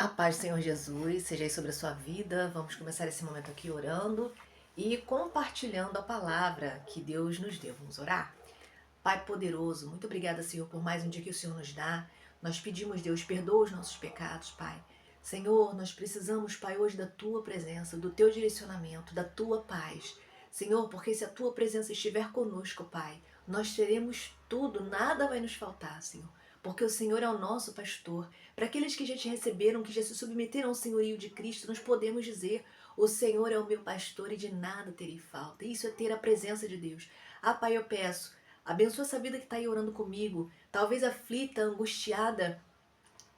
A paz do Senhor Jesus seja aí sobre a sua vida. Vamos começar esse momento aqui orando e compartilhando a palavra que Deus nos deu. Vamos orar? Pai poderoso, muito obrigada, Senhor, por mais um dia que o Senhor nos dá. Nós pedimos, Deus, perdoa os nossos pecados, Pai. Senhor, nós precisamos, Pai, hoje da Tua presença, do Teu direcionamento, da Tua paz. Senhor, porque se a Tua presença estiver conosco, Pai, nós teremos tudo, nada vai nos faltar, Senhor. Porque o Senhor é o nosso pastor. Para aqueles que já te receberam, que já se submeteram ao senhorio de Cristo, nós podemos dizer: o Senhor é o meu pastor e de nada terei falta. Isso é ter a presença de Deus. Ah, Pai, eu peço, abençoa essa vida que está aí orando comigo, talvez aflita, angustiada,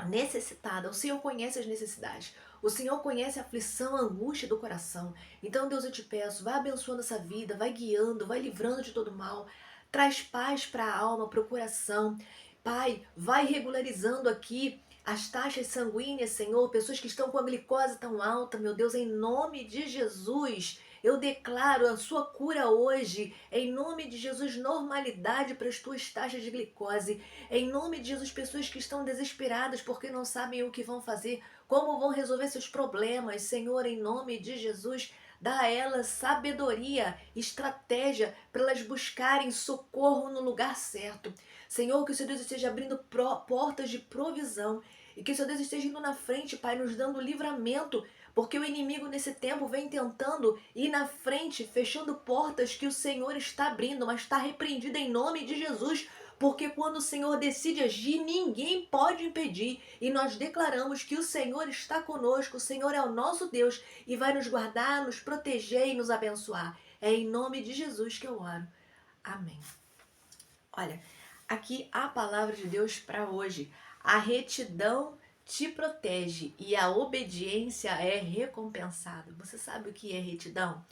necessitada. O Senhor conhece as necessidades. O Senhor conhece a aflição, a angústia do coração. Então, Deus, eu te peço, vai abençoando essa vida, vai guiando, vai livrando de todo mal. Traz paz para a alma, para o coração. Pai, vai regularizando aqui as taxas sanguíneas, Senhor. Pessoas que estão com a glicose tão alta, meu Deus, em nome de Jesus. Eu declaro a sua cura hoje, em nome de Jesus, normalidade para as tuas taxas de glicose. Em nome de Jesus, pessoas que estão desesperadas porque não sabem o que vão fazer, como vão resolver seus problemas. Senhor, em nome de Jesus, dá a elas sabedoria, estratégia para elas buscarem socorro no lugar certo. Senhor, que o Seu Deus esteja abrindo portas de provisão e que o Seu Deus esteja indo na frente, Pai, nos dando livramento, porque o inimigo nesse tempo vem tentando ir na frente, fechando portas que o Senhor está abrindo, mas está repreendido em nome de Jesus. Porque quando o Senhor decide agir, ninguém pode impedir. E nós declaramos que o Senhor está conosco, o Senhor é o nosso Deus e vai nos guardar, nos proteger e nos abençoar. É em nome de Jesus que eu oro. Amém. Olha, aqui a palavra de Deus para hoje. A retidão te protege e a obediência é recompensada. Você sabe o que é retidão?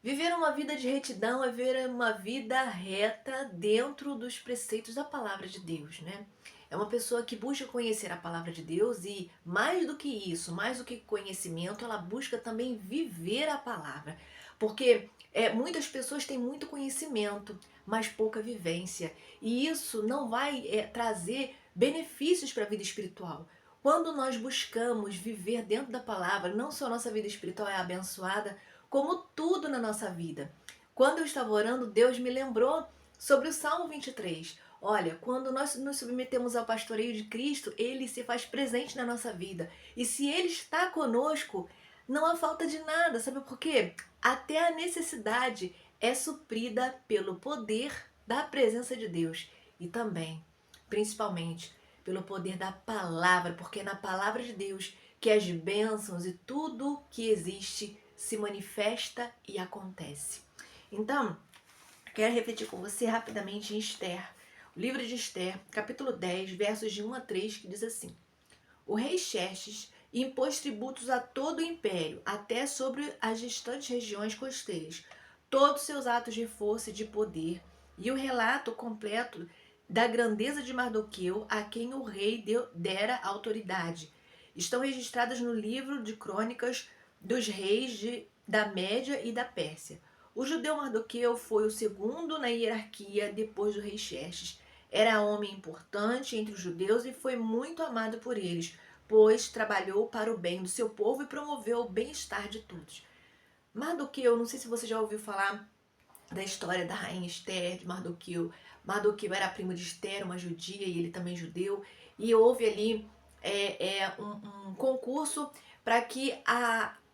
Viver uma vida de retidão é viver uma vida reta dentro dos preceitos da palavra de Deus, né? É uma pessoa que busca conhecer a palavra de Deus e, mais do que isso, mais do que conhecimento, ela busca também viver a palavra. Porque muitas pessoas têm muito conhecimento, mas pouca vivência. E isso não vai trazer benefícios para a vida espiritual. Quando nós buscamos viver dentro da palavra, não só a nossa vida espiritual é abençoada, como tudo na nossa vida. Quando eu estava orando, Deus me lembrou sobre o Salmo 23. Olha, quando nós nos submetemos ao pastoreio de Cristo, Ele se faz presente na nossa vida. E se Ele está conosco, não há falta de nada. Sabe por quê? Até a necessidade é suprida pelo poder da presença de Deus. E também, principalmente, pelo poder da palavra, porque é na palavra de Deus que as bênçãos e tudo que existe se manifesta e acontece. Então, quero refletir com você rapidamente em Esther, o livro de Esther, capítulo 10, versos de 1 a 3, que diz assim: o rei Xerxes impôs tributos a todo o império, até sobre as distantes regiões costeiras, todos seus atos de força e de poder, e o relato completo da grandeza de Mardoqueu, a quem o rei dera autoridade, estão registradas no livro de crônicas dos reis da Média e da Pérsia. O judeu Mardoqueu foi o segundo na hierarquia depois do rei Xerxes. Era homem importante entre os judeus e foi muito amado por eles, pois trabalhou para o bem do seu povo e promoveu o bem-estar de todos. Mardoqueu, não sei se você já ouviu falar da história da rainha Esther, de Mardoqueu. Mardoqueu era primo de Esther, uma judia, e ele também judeu, e houve ali um concurso para que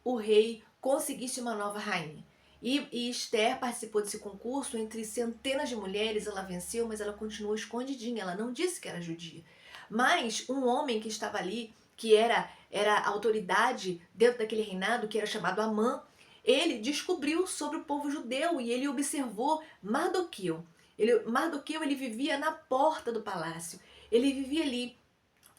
o rei conseguisse uma nova rainha. E Esther participou desse concurso entre centenas de mulheres, ela venceu, mas ela continuou escondidinha, ela não disse que era judia. Mas um homem que estava ali, que era autoridade dentro daquele reinado, que era chamado Amã, ele descobriu sobre o povo judeu e ele observou Mardoqueu. Mardoqueu ele vivia na porta do palácio, ele vivia ali.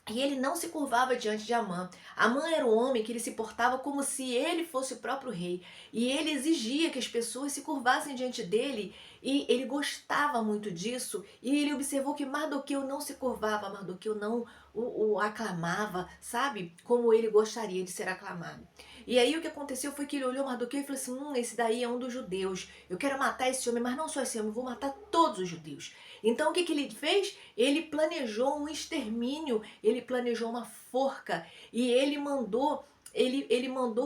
E ele não se curvava diante de Amã. Amã era um homem que ele se portava como se ele fosse o próprio rei. E ele exigia que as pessoas se curvassem diante dele E ele gostava muito disso, e ele observou que Mardoqueu não se curvava, Mardoqueu não o aclamava, sabe? Como ele gostaria de ser aclamado. E aí o que aconteceu foi que ele olhou Mardoqueu e falou assim: esse daí é um dos judeus. Eu quero matar esse homem, mas não só esse homem, eu vou matar todos os judeus. Então o que ele fez? Ele planejou um extermínio, ele planejou uma forca e ele mandou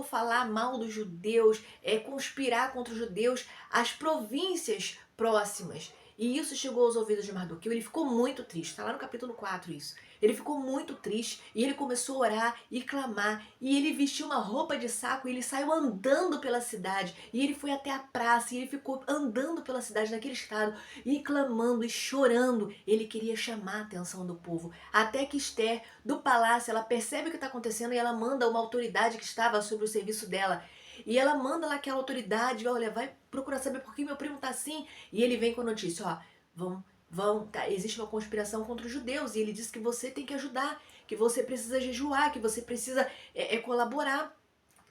falar mal dos judeus, conspirar contra os judeus, as províncias próximas. E isso chegou aos ouvidos de Mardoqueu. Ele ficou muito triste. Está lá no capítulo 4 isso. Ele ficou muito triste e ele começou a orar e clamar. E ele vestiu uma roupa de saco e ele saiu andando pela cidade. E ele foi até a praça e ele ficou andando pela cidade naquele estado e clamando e chorando. Ele queria chamar a atenção do povo. Até que Esther, do palácio, ela percebe o que está acontecendo e ela manda uma autoridade que estava sobre o serviço dela. E ela manda lá aquela autoridade, olha, vai procurar saber por que meu primo tá assim. E ele vem com a notícia, ó, existe uma conspiração contra os judeus. E ele diz que você tem que ajudar, que você precisa jejuar, que você precisa colaborar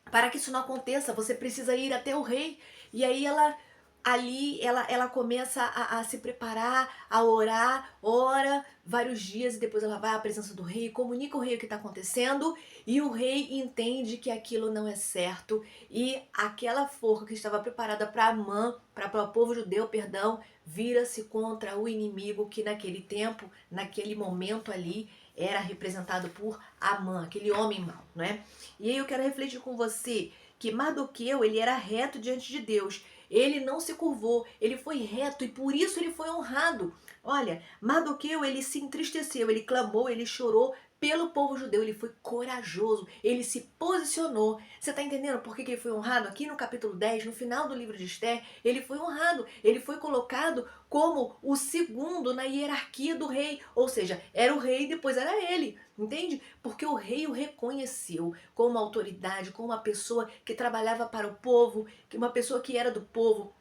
para que isso não aconteça. Você precisa ir até o rei. E aí ela começa a se preparar, a orar, ora vários dias e depois ela vai à presença do rei, comunica ao rei o que está acontecendo e o rei entende que aquilo não é certo e aquela forca que estava preparada para Amã, para o povo judeu, perdão, vira-se contra o inimigo que naquele tempo, naquele momento ali, era representado por Amã, aquele homem mau, não é? E aí eu quero refletir com você que Mardoqueu, ele era reto diante de Deus. Ele não se curvou, ele foi reto e por isso ele foi honrado. Olha, Mardoqueu, ele se entristeceu, ele clamou, ele chorou pelo povo judeu, ele foi corajoso, ele se posicionou. Você está entendendo por que ele foi honrado? Aqui no capítulo 10, no final do livro de Esther, ele foi honrado, ele foi colocado como o segundo na hierarquia do rei, ou seja, era o rei e depois era ele, entende? Porque o rei o reconheceu como uma autoridade, como uma pessoa que trabalhava para o povo, que uma pessoa que era do povo,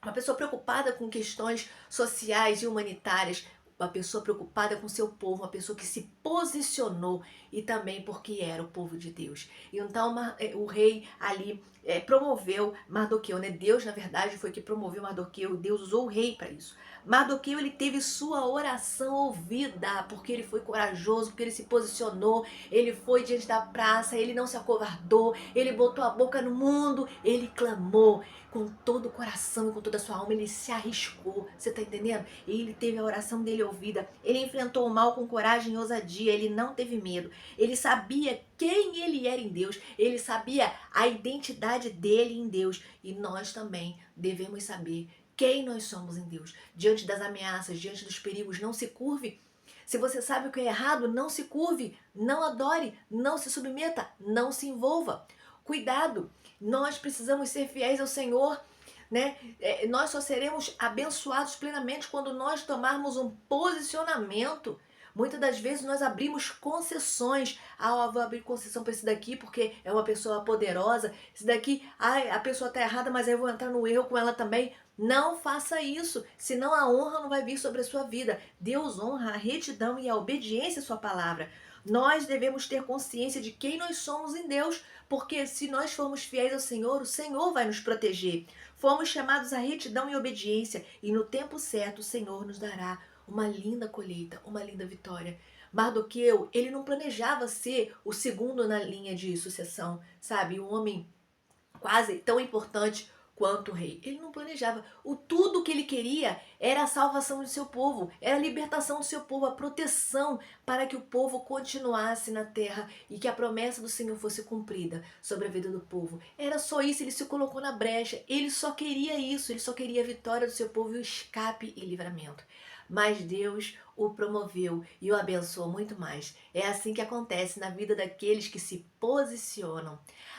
uma pessoa preocupada com questões sociais e humanitárias, uma pessoa preocupada com seu povo, uma pessoa que se posicionou e também porque era o povo de Deus. Então o rei ali promoveu Mardoqueu, né? Deus, na verdade, foi que promoveu Mardoqueu, Deus usou o rei para isso. Mardoqueu, ele teve sua oração ouvida, porque ele foi corajoso, porque ele se posicionou, ele foi diante da praça, ele não se acovardou, ele botou a boca no mundo, ele clamou com todo o coração e com toda a sua alma, ele se arriscou, você tá entendendo? Ele teve a oração dele ouvida, ele enfrentou o mal com coragem e ousadia, ele não teve medo, ele sabia quem ele era em Deus, ele sabia a identidade dele em Deus, e nós também devemos saber quem nós somos em Deus. Diante das ameaças, diante dos perigos, não se curve. Se você sabe o que é errado, não se curve, não adore, não se submeta, não se envolva. Cuidado, nós precisamos ser fiéis ao Senhor, né? Nós só seremos abençoados plenamente quando nós tomarmos um posicionamento. Muitas das vezes nós abrimos concessões. Ah, eu vou abrir concessão para esse daqui porque é uma pessoa poderosa. Esse daqui, a pessoa está errada, mas eu vou entrar no erro com ela também. Não faça isso, senão a honra não vai vir sobre a sua vida. Deus honra a retidão e a obediência à sua palavra. Nós devemos ter consciência de quem nós somos em Deus, porque se nós formos fiéis ao Senhor, o Senhor vai nos proteger. Fomos chamados à retidão e obediência, e no tempo certo o Senhor nos dará uma linda colheita, uma linda vitória. Mardoqueu, ele não planejava ser o segundo na linha de sucessão, sabe? Um homem quase tão importante quanto o rei. Ele não planejava. Tudo que ele queria era a salvação do seu povo, era a libertação do seu povo, a proteção para que o povo continuasse na terra e que a promessa do Senhor fosse cumprida sobre a vida do povo. Era só isso, ele se colocou na brecha. Ele só queria isso, ele só queria a vitória do seu povo e o escape e livramento. Mas Deus o promoveu e o abençoou muito mais. É assim que acontece na vida daqueles que se posicionam.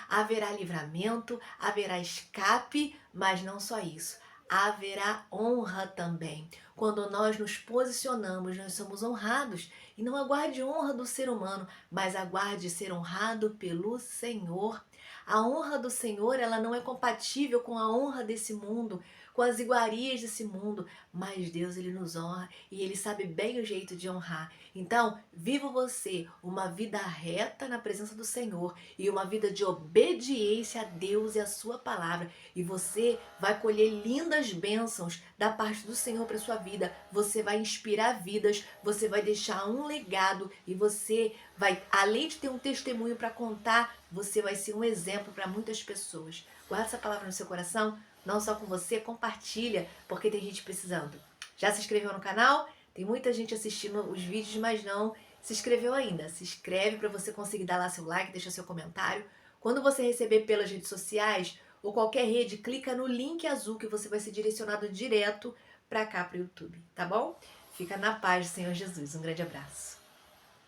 Haverá livramento, haverá escape, mas não só isso. Haverá honra também. quando nós nos posicionamos, nós somos honrados. E não aguarde honra do ser humano, mas aguarde ser honrado pelo Senhor. A honra do Senhor, ela não é compatível com a honra desse mundo, com as iguarias desse mundo, mas Deus, ele nos honra e ele sabe bem o jeito de honrar. Então, viva você uma vida reta na presença do Senhor e uma vida de obediência a Deus e a sua palavra, e você vai colher lindas bênçãos da parte do Senhor para sua vida. Você vai inspirar vidas, você vai deixar um legado e você vai, além de ter um testemunho para contar, você vai ser um exemplo para muitas pessoas. Guarda essa palavra no seu coração, não só com você, compartilha, porque tem gente precisando. Já se inscreveu no canal? Tem muita gente assistindo os vídeos, mas não se inscreveu ainda. Se inscreve para você conseguir dar lá seu like, deixar seu comentário. Quando você receber pelas redes sociais ou qualquer rede, clica no link azul que você vai ser direcionado direto para cá, para o YouTube, tá bom? Fica na paz do Senhor Jesus. Um grande abraço.